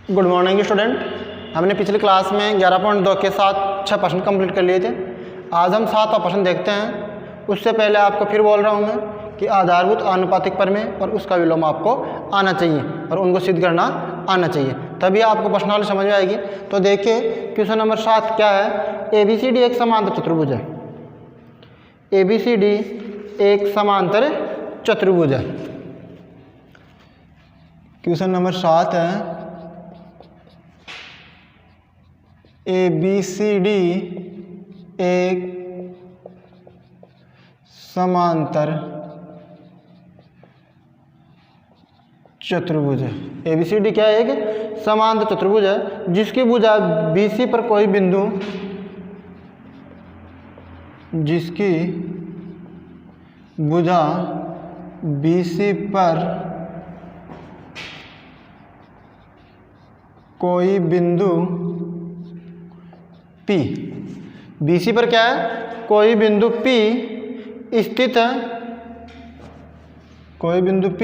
Good morning student. हमने पिछली class में 11.2 के साथ 6 प्रश्न कंप्लीट कर लिए थे। आज हम 7वां प्रश्न देखते हैं। उससे पहले आपको फिर बोल रहा हूँ मैं कि आधारभूत आनुपातिक प्रमेय और उसका विलोम आपको आना चाहिए और उनको सिद्ध करना आना चाहिए, तभी आपको प्रश्नावली समझ में आएगी। तो देखिए क्वेश्चन नंबर 7 क्या है। ABCD एक समांतर चतुर्भुज है। ABCD एक समांतर चतुर्भुज है। क्वेश्चन नंबर 7 है ABCD एक समांतर चतुर्भुज है। ABCD क्या है? एक समांतर चतुर्भुज है जिसकी भुजा BC पर कोई बिंदु, जिसकी भुजा BC पर कोई बिंदु P, BC पर क्या है? कोई बिंदु P स्थित है। कोई बिंदु P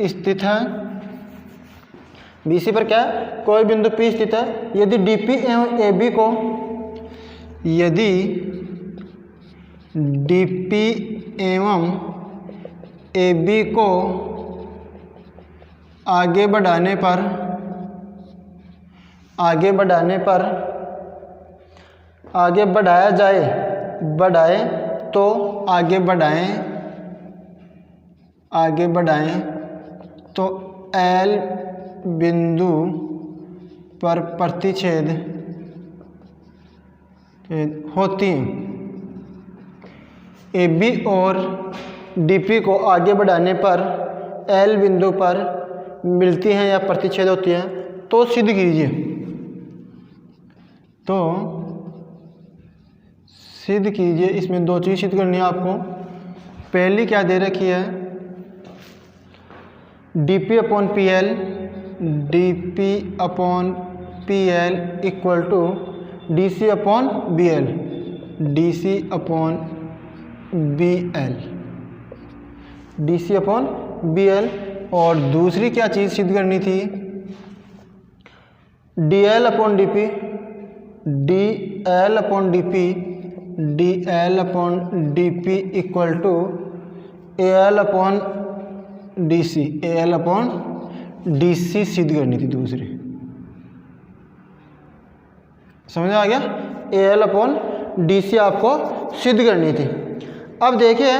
स्थित है। BC पर क्या है? कोई बिंदु P स्थित है। यदि DP एवं AB को, यदि DP एवं AB को आगे बढ़ाने बढ़ाया जाए तो आगे बढ़ाएं तो L बिंदु पर प्रतिच्छेद होती है। AB और DP को आगे बढ़ाने पर L बिंदु पर मिलती हैं या प्रतिच्छेद होती हैं, तो सिद्ध कीजिए। इसमें दो चीज़ सिद्ध करनी है आपको। पहली क्या दे रखी है? dP/PL equal to DC/BL। और दूसरी क्या चीज़ सिद्ध करनी थी? DL/DP इक्वल टू AL/DC सिद्ध करनी थी दूसरी। समझ में आ गया? AL/DC आपको सिद्ध करनी थी। अब देखिए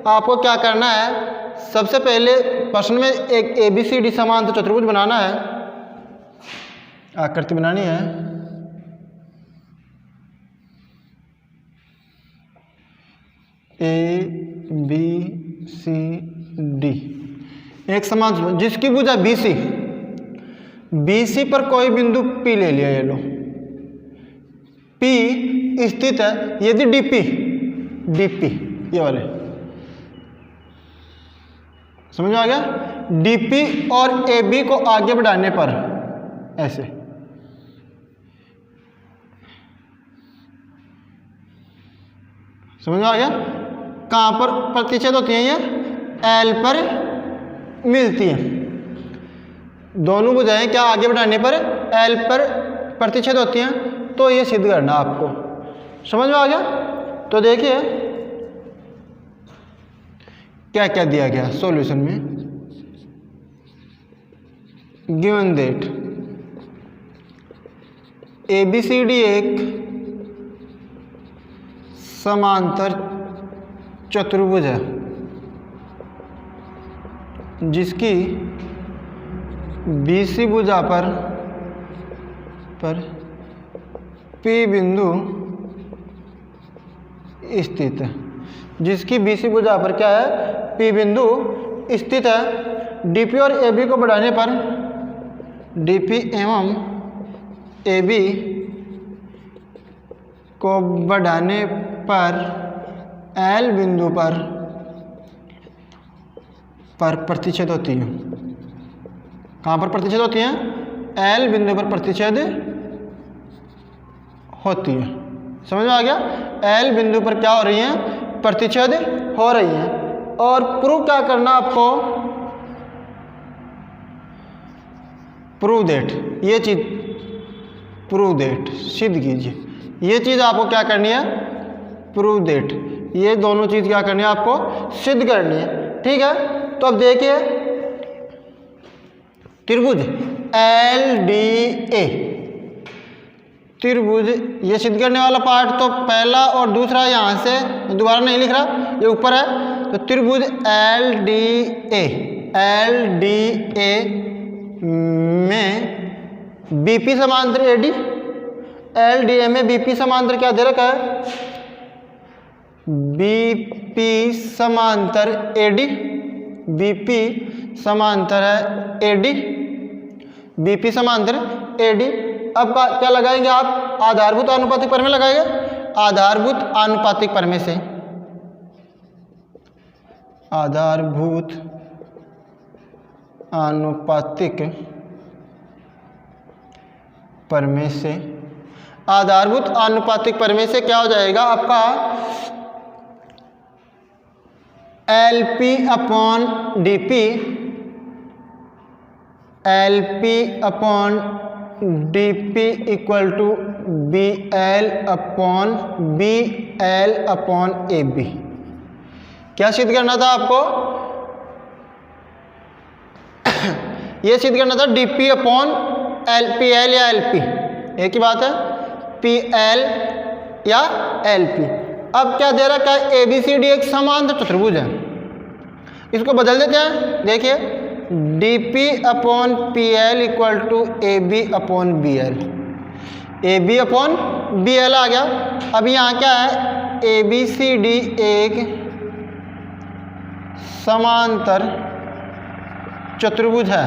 आपको क्या करना है। सबसे पहले प्रश्न में एक ABCD समांतर चतुर्भुज बनाना है, आकृति बनानी है। ABCD एक समांतर जिसकी भुजा BC पर कोई बिंदु P ले लिया। ये लो P स्थित है। यदि DP ये वाले, समझ में आ गया? DP और AB को आगे बढ़ाने पर ऐसे, समझ में आ गया? कहाँ पर प्रतिच्छेद होती हैं? ये L पर मिलती हैं। दोनों भुजाएं क्या आगे बढ़ाने पर L पर प्रतिच्छेद होती हैं, तो ये सिद्ध करना आपको। समझ में आ गया? तो देखिए क्या क्या दिया गया सॉल्यूशन में। गिवन दैट ABCD एक समांतर चतुर्भुज है जिसकी BC भुजा पर P बिंदु स्थित है। जिसकी BC भुजा पर क्या है? P बिंदु स्थित है। DP और AB को बढ़ाने पर, DP एवं AB को बढ़ाने पर L बिंदु पर प्रतिच्छेद होती है। कहाँ पर प्रतिच्छेद होती हैं? L बिंदु पर प्रतिच्छेद होती है। समझ में आ गया? L बिंदु पर क्या हो रही है? प्रतिच्छेद हो रही हैं। और प्रूव क्या करना आपको? प्रूव दैट, ये चीज़ प्रूव दैट, सिद्ध कीजिए। ये चीज़ आपको क्या करनी है, प्रूव दैट, ये दोनों चीज़ क्या करनी है आपको, सिद्ध करनी है। ठीक है, तो अब देखिए त्रिभुज LDA, त्रिभुज, ये सिद्ध करने वाला पार्ट तो पहला और दूसरा यहाँ से दोबारा नहीं लिख रहा, ये ऊपर है। तो त्रिभुज LDA में BP समांतर AD, LDA में BP समांतर क्या दे रखा है, BP समांतर AD, BP समांतर है AD, BP समांतर AD। अब क्या लगाएंगे आप, आधारभूत आनुपातिक प्रमेय लगाएंगे। आधारभूत आनुपातिक प्रमेय से, आधारभूत आनुपातिक प्रमेय से, आधारभूत आनुपातिक प्रमेय से क्या हो जाएगा आपका, LP/DP, LP/DP equal to BL/AB। क्या सिद्ध करना था आपको, ये सिद्ध करना था DP/PL या LP, एक ही बात है, PL या LP। अब क्या दे रखा है, ABCD एक समांतर चतुर्भुज है, इसको बदल देते हैं। देखिए DP/PL equal to AB/BL, AB/BL आ गया। अब यहाँ क्या है, ABCD एक समांतर चतुर्भुज है,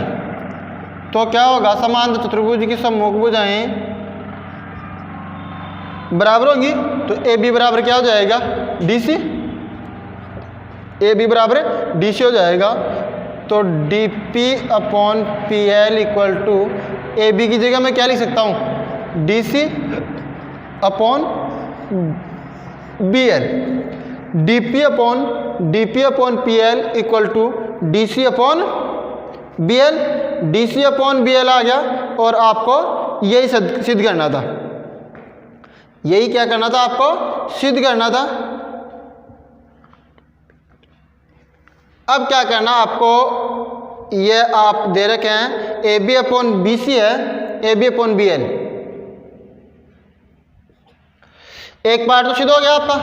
तो क्या होगा, समांतर चतुर्भुज की सम्मुख भुजाएं बराबर होंगी, तो AB बराबर क्या हो जाएगा, DC, AB बराबर DC हो जाएगा। तो DP/PL इक्वल टू AB की जगह मैं क्या लिख सकता हूँ, DC/BL, DP/PL equal to DC/BL, DC/BL आ गया। और आपको यही सिद्ध करना था, यही क्या करना था आपको, सिद्ध करना था। अब क्या करना आपको, ये आप दे रखे हैं AB/BC है, AB/BL, एक पार्ट तो सिद्ध हो गया आपका।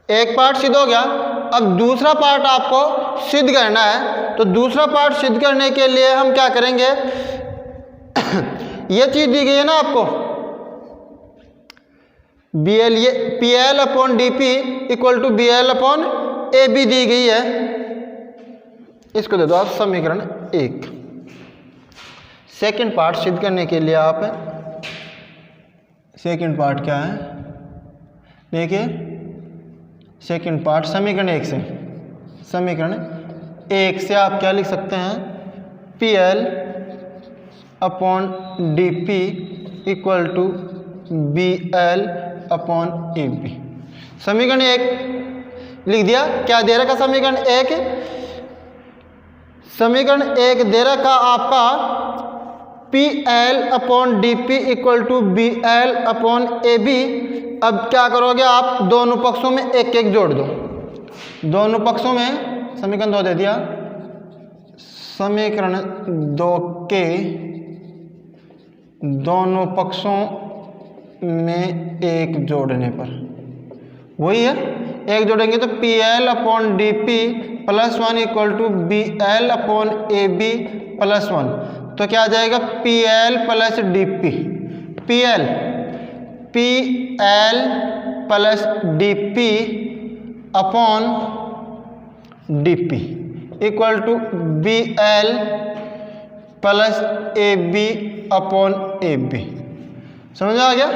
एक पार्ट सिद्ध हो गया, अब दूसरा पार्ट आपको सिद्ध करना है। तो दूसरा पार्ट सिद्ध करने के लिए हम क्या करेंगे, ये चीज दी गई है ना आपको, BL, ये PL/DP इक्वल टू BL/AB दी गई है, इसको दे दो आप समीकरण 1। सेकंड पार्ट सिद्ध करने के लिए आप, सेकंड पार्ट क्या है, देखिए सेकंड पार्ट समीकरण 1 से, समीकरण 1 से आप क्या लिख सकते हैं, PL/DP इक्वल टू BL/AB। समीकरण 1 लिख दिया। क्या दे रखा समीकरण 1, समीकरण 1 दे रखा आपका PL/DP इक्वल टू BL/AB। अब क्या करोगे आप, दोनों पक्षों में एक एक जोड़ दो, दोनों पक्षों में, समीकरण 2 दे दिया, समीकरण 2 के दोनों पक्षों में एक जोड़ने पर, वही है, एक जोड़ेंगे तो PL/DP +1 इक्वल टू BL/AB +1। तो क्या आ जाएगा, PL+DP, PL+DP DP equal to BL+AB/AB। समझ आ गया।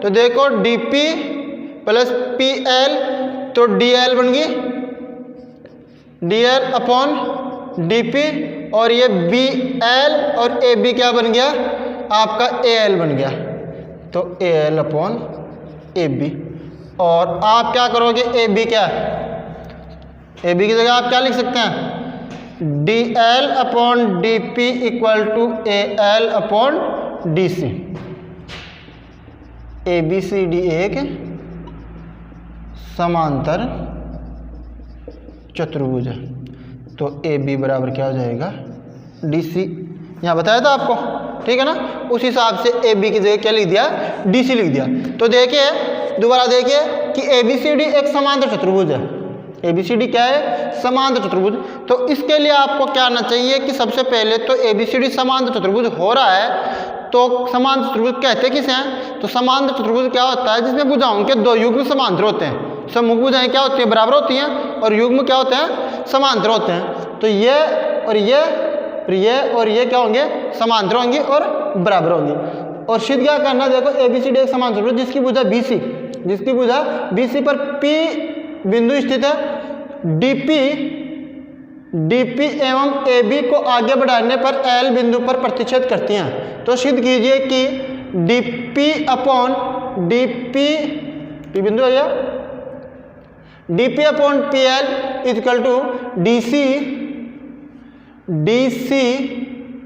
तो देखो DP + PL, तो DL बन गई, DL/DP, और ये BL और AB क्या बन गया आपका, AL बन गया, तो AL/AB। और आप क्या करोगे, AB क्या ए बी की जगह आप क्या लिख सकते हैं, D L upon D P equal to A L upon D C. A B C D एक समांतर चतुर्भुज है, तो ए बी बराबर क्या हो जाएगा, डी सी। यहाँ बताया था आपको, ठीक है ना। उस हिसाब से ए बी की जगह क्या लिख दिया, डी सी लिख दिया। तो देखिए दोबारा देखिए कि ए बी सी डी एक समांतर चतुर्भुज है। ए बी सी डी क्या है, समांतर चतुर्भुज। तो इसके लिए आपको क्या करना चाहिए कि सबसे पहले तो ए बी सी डी समांतर चतुर्भुज हो रहा है, तो समांतर चतुर्भुज कहते किसे हैं, तो समांतर चतुर्भुज क्या होता है जिसमें भुजाओं के दो युग्म समांतर होते हैं। सम्मुख भुजाएं क्या होती हैं, बराबर होती हैं, और युग्म क्या होते हैं, समांतर होते हैं। तो ये और ये और ये और ये क्या होंगे, समांतर होंगे और बराबर होंगे। और सिद्ध क्या करना, देखो ए बी सी डी एक समांतर चतुर्भुज जिसकी भुजा बी सी, जिसकी भुजा बी सी पर पी बिंदु स्थित है, डीपी एवं ए बी को आगे बढ़ाने पर एल बिंदु पर प्रतिच्छेद करती हैं। तो सिद्ध कीजिए कि डीपी अपॉन डीपी पी बिंदु है, DP upon P L equal to D C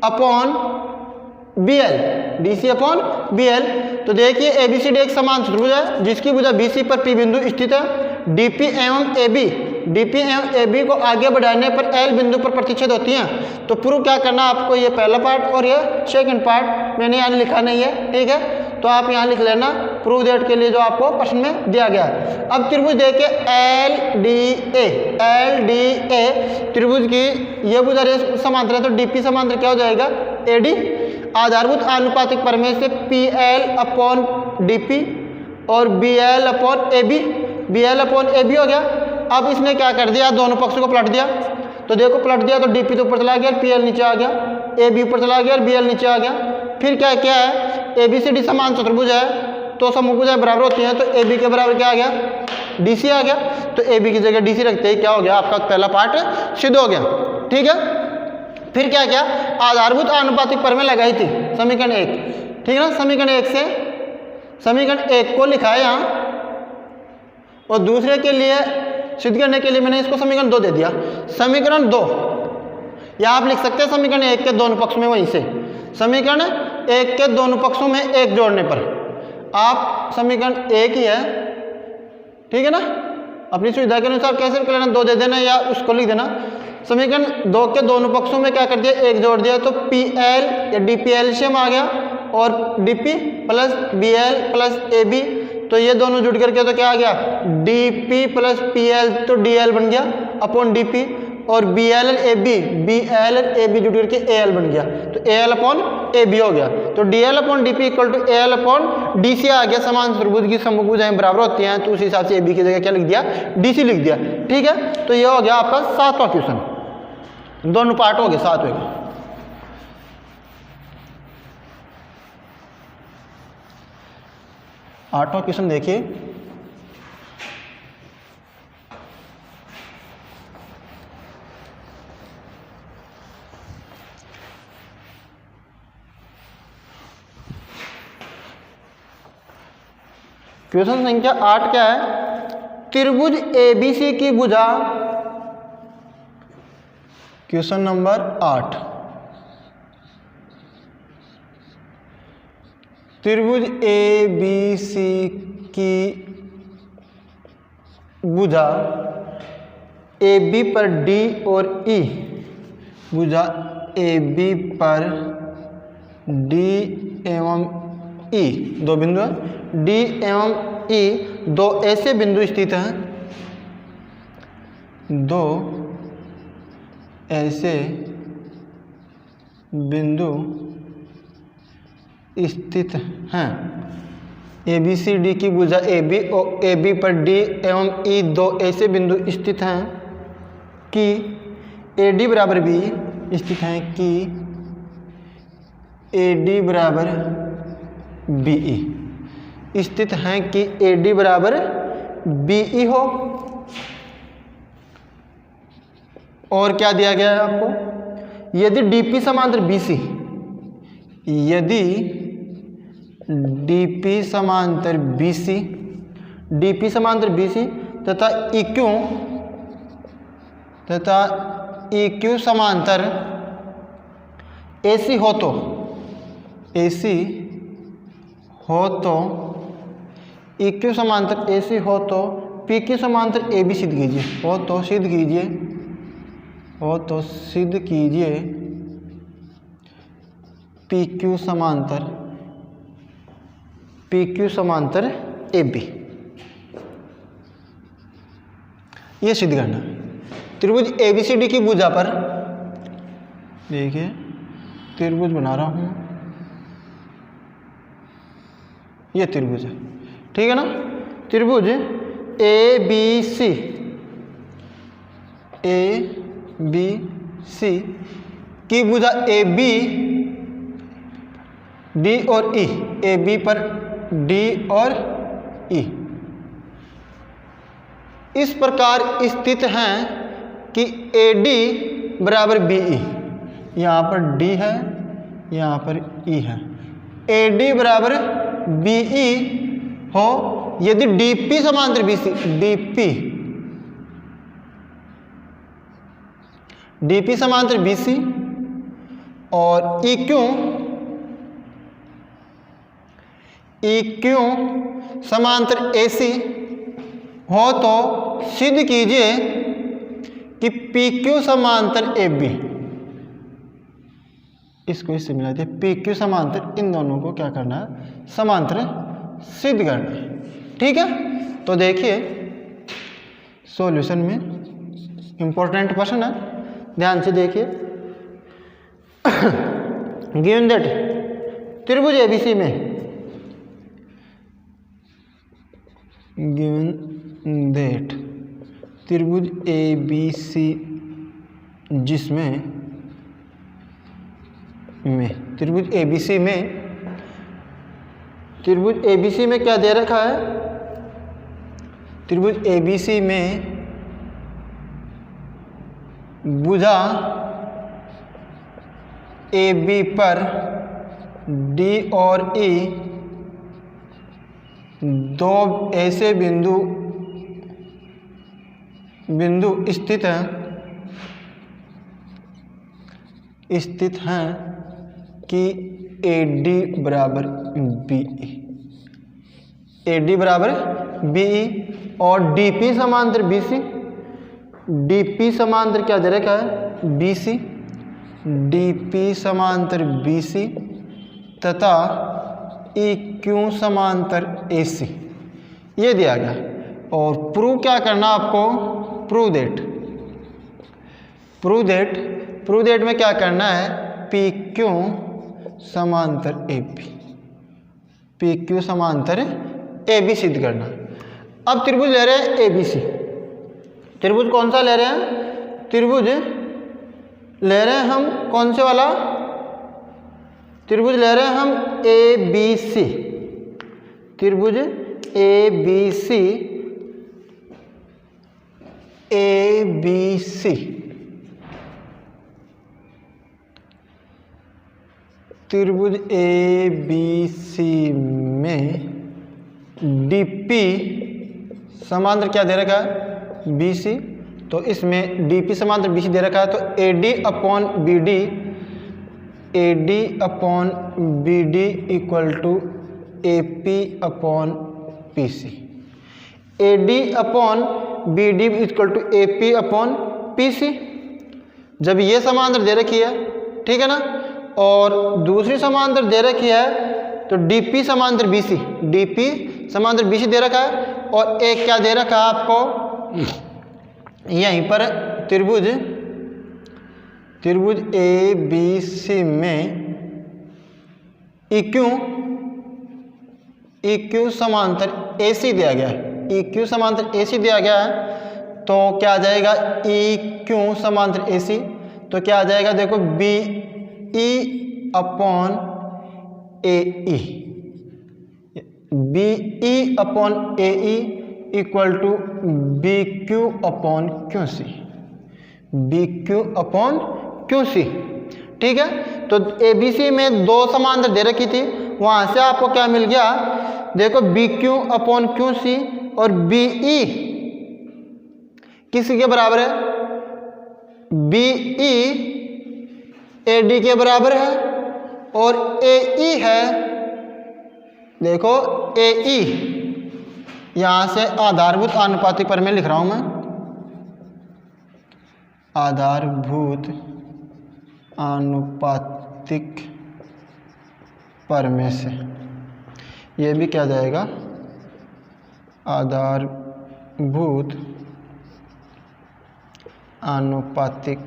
upon B L, D C upon B L. तो देखिए ए बी सी डी एक समान चतुर्भुज है जिसकी भुजा बी सी पर पी बिंदु स्थित है, डीपी एवं ए बी को आगे बढ़ाने पर एल बिंदु पर प्रतिच्छेद होती हैं। तो प्रूव क्या करना आपको, ये पहला पार्ट और ये सेकंड पार्ट मैंने यहाँ लिखा नहीं है, ठीक है। तो आप यहाँ लिख लेना प्रूव दैट के लिए जो आपको प्रश्न में दिया गया है। अब त्रिभुज देखिए एल डी ए त्रिभुज की ये भुजा समांतर है, तो डीपी समांतर क्या हो जाएगा, ए डी। आधारभूत आनुपातिक प्रमेय से P L upon D P और B L upon A B हो गया। अब इसने क्या कर दिया, दोनों पक्षों को पलट दिया। तो देखो पलट दिया तो डीपी तो ऊपर चला गया, पी एल नीचे आ गया, ए बी ऊपर चला गया और बी एल नीचे आ गया। फिर क्या क्या है, ए बी सी डी समान चतुर्भुज है तो सम्मुख भुजाएं बराबर होती हैं, तो ए बी के बराबर क्या आ गया, डी सी आ गया। तो ए बी की जगह डी सी रखते ही क्या हो गया, आपका पहला पार्ट सिद्ध हो गया, ठीक है। फिर क्या क्या, आधारभूत आनुपातिक प्रमेय लगाई थी समीकरण 1, ठीक है ना। समीकरण 1 से समीकरण 1 को लिखा है यहाँ, और दूसरे के लिए सिद्ध करने के लिए मैंने इसको समीकरण 2 दे दिया। समीकरण 2 या आप लिख सकते हैं समीकरण 1 के दोनों पक्ष में, वहीं से समीकरण 1 के दोनों पक्षों में 1 जोड़ने पर आप समीकरण 1 ही है, ठीक है ना। अपनी सुविधा के अनुसार कैसे भी कर लेना, 2 दे देना या उसको लिख देना। समीकरण 2 के दोनों पक्षों में क्या कर दिया, 1 जोड़ दिया, तो पी एल या डी पी एलशियम आ गया और D P plus B L plus A B. तो ये दोनों जुड़ करके तो क्या आ गया, D P plus P L, तो डी एल बन गया अपॉन डी पी, और बी एल ए बी जुड़ करके ए एल बन गया, तो A L upon A B हो गया। तो D L upon D P equal to A L upon D C आ गया। समान चतुर्भुज की सम्मुख भुजाएं बराबर होती हैं, तो उस हिसाब से ए बी की जगह क्या लिख दिया, डी सी लिख दिया, ठीक है। तो ये हो गया आपका 7वां क्वेश्चन, दोनों पार्ट हो गए, 7 हो गए। आठवां क्वेश्चन देखिए, क्वेश्चन संख्या 8 क्या है, त्रिभुज एबीसी की भुजा, क्वेश्चन नंबर 8, त्रिभुज ए बी सी की भुजा ए बी पर डी और ई, भुजा ए बी पर डी एवं ई, 2 बिंदु हैं, डी एवं ई 2 ऐसे बिंदु स्थित हैं, 2 ऐसे बिंदु स्थित हैं। ए बी सी डी की भुजा ए बी और ए बी पर डी एवं ई 2 ऐसे बिंदु स्थित हैं कि ए डी बराबर बी स्थित हैं कि ए डी बराबर बी ई स्थित हैं कि ए डी बराबर बी ई हो। और क्या दिया गया है आपको, यदि डीपी समांतर बीसी, यदि डीपी समांतर बीसी तथा इक्यू तथा ई क्यू समांतर AC हो तो ई क्यू समांतर AC हो तो पी क्यू समांतर AB सिद्ध कीजिए। सिद्ध कीजिए पी क्यू समांतर AB। ये सिद्ध करना। त्रिभुज ABCD की भुजा पर देखिए त्रिभुज बना रहा हूं, ये त्रिभुज है, ठीक है ना। त्रिभुज ABC की भुजा AB D और E, AB पर D और E इस प्रकार स्थित हैं कि AD बराबर BE। यहाँ पर D है, यहाँ पर E है। AD बराबर BE हो यदि DP समांतर BC, DP समांतर BC और EQ समांतर AC हो तो सिद्ध कीजिए कि PQ समांतर AB। इसको इससे मिला दिया, PQ समांतर, इन दोनों को क्या करना है, समांतर सिद्ध करना है, ठीक है। तो देखिए सॉल्यूशन में इंपॉर्टेंट क्वेश्चन है, ध्यान से देखिए। गिवन दैट त्रिभुज ABC में त्रिभुज ABC जिसमें त्रिभुज ABC में क्या दे रखा है, त्रिभुज ABC में भुजा AB पर D और E दो ऐसे बिंदु स्थित हैं कि AD बराबर BE और DP समांतर BC, DP समांतर क्या दे रखा है, BC, DP समांतर BC तथा EQ समांतर AC ये दिया गया। और प्रूव क्या करना आपको, प्रूव दैट में क्या करना है, PQ समांतर AB सिद्ध करना। अब त्रिभुज ले रहे हैं ABC, त्रिभुज कौन सा ले रहे हैं, त्रिभुज ले रहे हैं हम कौन से वाला, त्रिभुज ले रहे हैं हम ABC, त्रिभुज ABC त्रिभुज ABC में DP समांतर क्या दे रखा है, BC, तो इसमें DP समांतर BC दे रखा है, तो AD upon BD equal to AP upon PC, AD upon BD equal to AP upon PC। जब ये समांतर दे रखी है, ठीक है ना, और दूसरी समांतर दे रखी है तो DP समांतर BC दे रखा है, और एक क्या दे रखा है आपको यहीं पर त्रिभुज ABC में EQ समांतर AC दिया गया है, EQ समांतर AC दिया गया है, तो क्या आ जाएगा EQ समांतर AC, तो क्या आ जाएगा देखो BE upon AE, BE upon AE equal to BQ upon QC, BQ upon QC, ठीक है। तो ABC में दो समांतर दे रखी थी, वहां से आपको क्या मिल गया, देखो BQ अपॉन QC और BE किसी के बराबर है, बी ई ए डी के बराबर है और ए ई है, देखो ए ई, यहाँ से आधारभूत आनुपातिक प्रमेय लिख रहा हूँ मैं, आधारभूत आनुपातिक प्रमेय से ये भी क्या जाएगा, आधारभूत आनुपातिक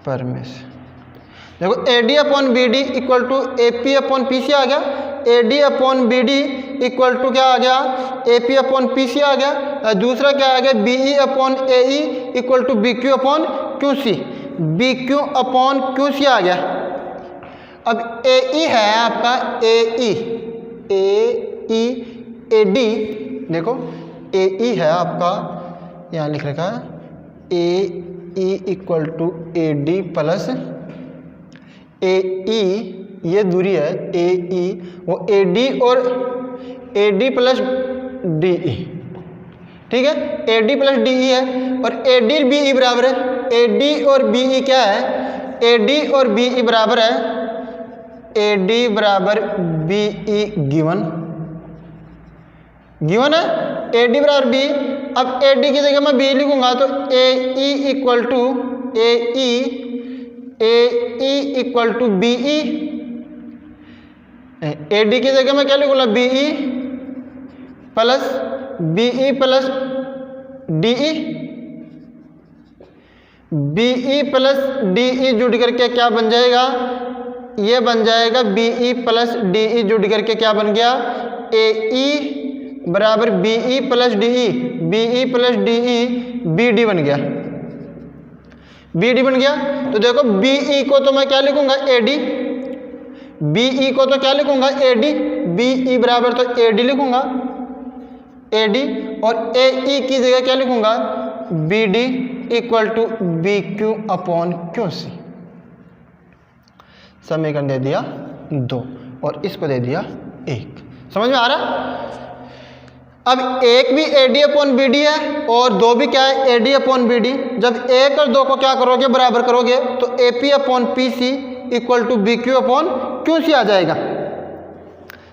प्रमेय से। देखो A D upon B D equal to A P upon P C आ गया, A D upon B D equal to क्या आ गया, A P upon P C आ गया। दूसरा क्या आ गया, B E upon A E equal to B Q upon Q C, B Q upon Q C आ गया। अब ए ई है आपका, ए ई ए डी, देखो ए ई है आपका, यहाँ लिख रखा है A E equal to A D plus A E, ये दूरी है ए ई, वो ए डी और A D plus D E, ठीक है, A D plus D E है। और ए डी बी ई बराबर है, ए डी और बी ई क्या है, ए डी और बी ई बराबर है, ए डी बराबर बी ई गिवन है, ए डी बराबर बी। अब ए डी की जगह मैं बी लिखूंगा तो A E equal to A E equal to B E, A D की जगह मैं क्या लिखूंगा, B E plus D E, B E plus D E जुड़ करके क्या बन जाएगा, ये बन जाएगा B E plus D E जुड़ करके क्या बन गया, ए ई बराबर B E plus D E, B E plus D E B D बन गया, बी डी बन गया। तो देखो बी ई को तो मैं क्या लिखूंगा, ए डी, बी ई को तो क्या लिखूंगा, ए डी, बी ई बराबर तो ए डी लिखूंगा, ए डी, और ए ई की जगह क्या लिखूंगा, B D equal to B Q upon Q C. समीकरण दे दिया 2 और इसको दे दिया 1। समझ में आ रहा? अब एक भी A D upon B D है और 2 भी क्या है, A D upon B D. जब 1 और 2 को क्या करोगे, बराबर करोगे तो A P upon P C equal to B Q upon Q C आ जाएगा।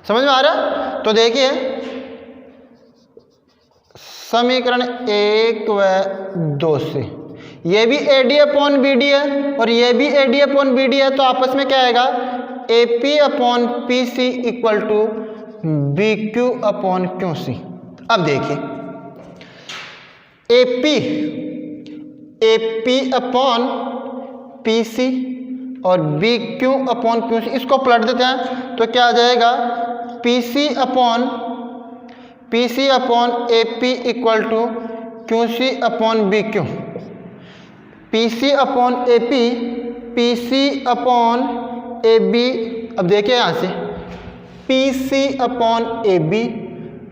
समझ में आ रहा? तो देखिए समीकरण 1 व 2 से ये भी A D upon B D है और ये भी A D upon B D है, तो आपस में क्या आएगा, A P upon P C equal to B Q upon Q C. अब देखिए A P upon P C और B Q upon Q C, इसको पलट देते हैं तो क्या आ जाएगा, P C upon A P equal to Q C upon B Q, P C upon A P C upon A B. अब देखिए यहाँ से P C upon A B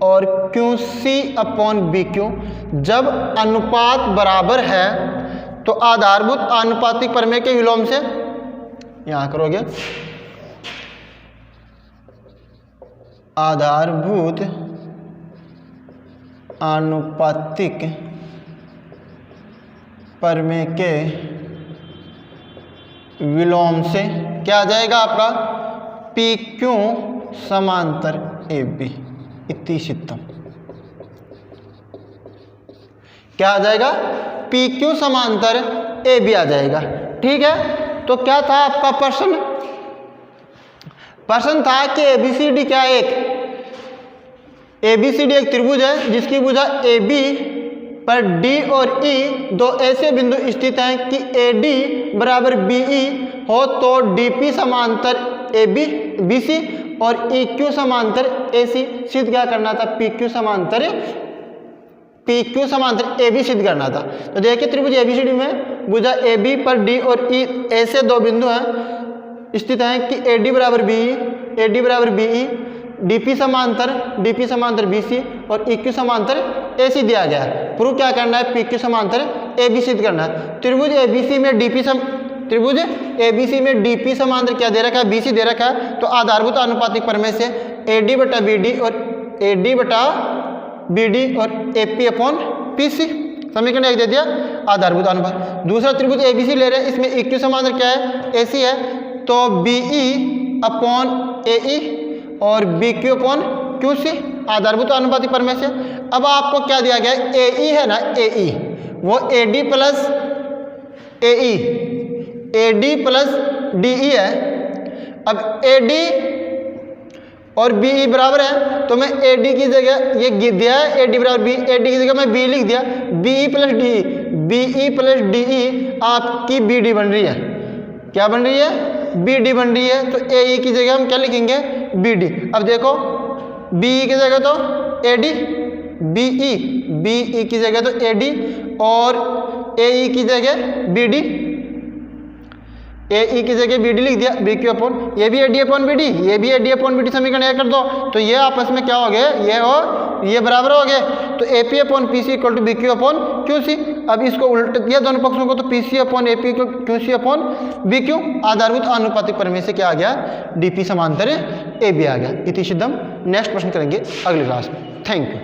और Q C upon B Q, जब अनुपात बराबर है तो आधारभूत आनुपातिक प्रमेय के विलोम से यहाँ करोगे, आधारभूत आनुपातिक प्रमेय के विलोम से क्या आ जाएगा आपका, पी क्यू समांतर ए बी इति सिद्धम। क्या आ जाएगा, पी क्यू समांतर ए बी आ जाएगा। ठीक है, तो क्या था आपका प्रश्न था कि एबीसीडी क्या है, एबीसीडी एक त्रिभुज है जिसकी भुजा ए बी पर डी और ई दो ऐसे बिंदु स्थित हैं कि ए डी बराबर बी ई हो तो डी पी समांतर ए बी बी सी और ई क्यू समांतर ए सी सिद्ध क्या करना था, पी क्यू समांतर ए बी सिद्ध करना था। तो देखिए त्रिभुज एबीसीडी में भुजा ए बी पर डी और ई ऐसे दो बिंदु हैं स्थित हैं कि ए डी बराबर बी ई, ए डी बराबर बी ई, डी पी समांतर बी सी और ई क्यू समांतर ए सी दिया गया है। प्रूव क्या करना है, पी क्यू समांतर ए बी सिद्ध करना है। त्रिभुज एबीसी में डीपी समांतर क्या दे रखा है, बीसी दे रखा है। तो आधारभूत आनुपातिक प्रमेय से एडी बटा बीडी और एडी बटा बीडी और एपी अपॉन पीसी समीकरण 1 दे दिया। आधारभूत अनुपात। दूसरा त्रिभुज ABC ले रहे हैं, इसमें इक्यू समांतर क्या है, AC है, तो BE अपॉन AE और BQ अपॉन QC आधारभूत अनुपातिक प्रमेय से। अब आपको क्या दिया गया है, AE है ना, AE वो AD plus AE, AD plus DE है। अब AD और BE बराबर है, तो मैं AD की जगह ये दिया है AD बराबर B, AD की जगह मैं B लिख दिया, BE plus DE, BE plus DE आपकी BD बन रही है। क्या बन रही है, BD बन रही है। तो AE की जगह हम क्या लिखेंगे, BD। अब देखो BE की जगह तो AD, BE की जगह तो AD और AE की जगह BD, AE की जगह BD लिख दिया, BQ अपॉन, ये भी AD अपॉन BD, ये भी AD अपॉन BD समीकरण एक कर दो, तो ये आपस में क्या हो गए, ये और ये बराबर हो गए। तो AP upon PC equal to BQ upon QC। अब इसको उल्ट दिया दोनों पक्षों को, तो PC अपॉन AP को QC अपॉन BQ आधारभूत आनुपातिक प्रमेय से क्या आ गया, DP समांतर AB आ गया। इति सिद्धम। नेक्स्ट प्रश्न करेंगे अगली क्लास में। Thank you.